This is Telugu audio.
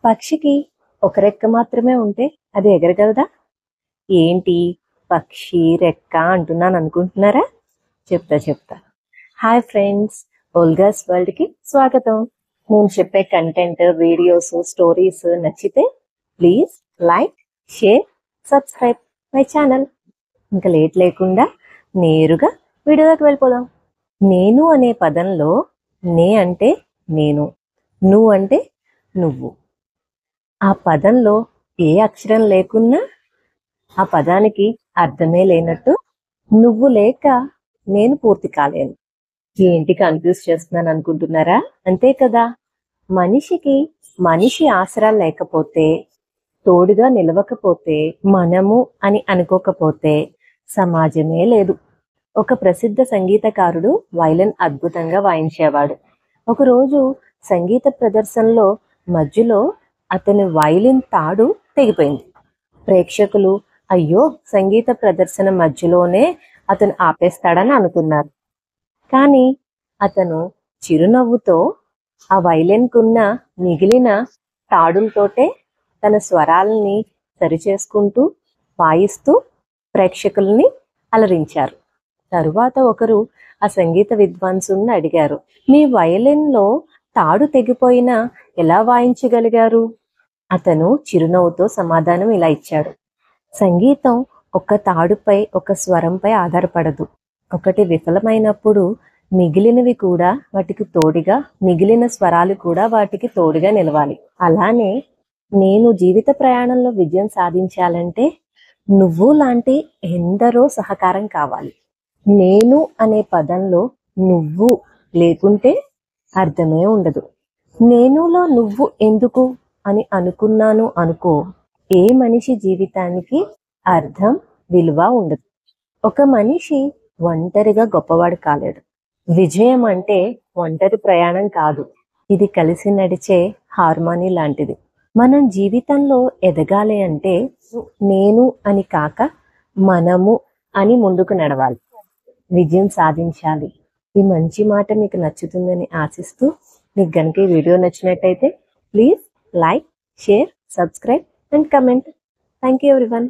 పక్షికి ఒక రెక్క మాత్రమే ఉంటే అది ఎగరగలదా? ఏంటి పక్షి రెక్క అంటున్నాను అనుకుంటున్నారా? చెప్తా. హాయ్ ఫ్రెండ్స్, ఓల్గాస్ వరల్డ్ కి స్వాగతం. నేను చెప్పే కంటెంట్, వీడియోస్, స్టోరీస్ నచ్చితే please like, share, subscribe my channel. ఇంకా లేట్ లేకుండా నేరుగా వీడియోలోకి వెళ్ళిపోదాం. నేను అనే పదంలో నే అంటే నేను, నువ్వు అంటే నువ్వు. ఆ పదంలో ఏ అక్షరం లేకున్నా ఆ పదానికి అర్థమే లేనట్టు నువ్వు లేక నేను పూర్తి కాలేను. ఏంటి కన్ఫ్యూజ్ చేస్తున్నాను అనుకుంటున్నారా? అంతే కదా, మనిషికి మనిషి ఆసరా లేకపోతే, తోడుగా నిలవకపోతే, మనము అని అనుకోకపోతే సమాజమే లేదు. ఒక ప్రసిద్ధ సంగీతకారుడు వైలిన్ అద్భుతంగా వాయించేవాడు. ఒకరోజు సంగీత ప్రదర్శనలో మధ్యలో అతని వైలిన్ తాడు తెగిపోయింది. ప్రేక్షకులు అయ్యో, సంగీత ప్రదర్శన మధ్యలోనే అతను ఆపేస్తాడని అనుకున్నారు. కానీ అతను చిరునవ్వుతో ఆ వైలిన్కున్న మిగిలిన తాడులతోటే తన స్వరాలని సరిచేసుకుంటూ వాయిస్తూ ప్రేక్షకుల్ని అలరించారు. తరువాత ఒకరు ఆ సంగీత విద్వాంసుని అడిగారు, మీ వయలిన్లో తాడు తెగిపోయినా ఎలా వాయించగలిగారు? అతను చిరునవ్వుతో సమాధానం ఇలా ఇచ్చాడు, సంగీతం ఒక తాడుపై, ఒక స్వరంపై ఆధారపడదు. ఒకటి విఫలమైనప్పుడు మిగిలినవి కూడా వాటికి తోడుగా, మిగిలిన స్వరాలు కూడా వాటికి తోడుగా నిలవాలి. అలానే నేను జీవిత ప్రయాణంలో విజయం సాధించాలంటే నువ్వు లాంటి ఎందరో సహకారం కావాలి. నేను అనే పదంలో నువ్వు లేకుంటే అర్థమే ఉండదు. నేనులో నువ్వు ఎందుకు అని అనుకున్నాను అనుకో, ఏ మనిషి జీవితానికి అర్థం, విలువ ఉండదు. ఒక మనిషి ఒంటరిగా గొప్పవాడు కాలేడు. విజయం అంటే ఒంటరి ప్రయాణం కాదు, ఇది కలిసి నడిచే హార్మోనీ లాంటిది. మనం జీవితంలో ఎదగాలి అంటే నేను అని కాక మనము అని ముందుకు నడవాలి, విజయం సాధించాలి. ఈ మంచి మాట మీకు నచ్చుతుందని ఆశిస్తూ, మీకు గనుక ఈ వీడియో నచ్చినట్టయితే please like, share, subscribe and comment. Thank you everyone.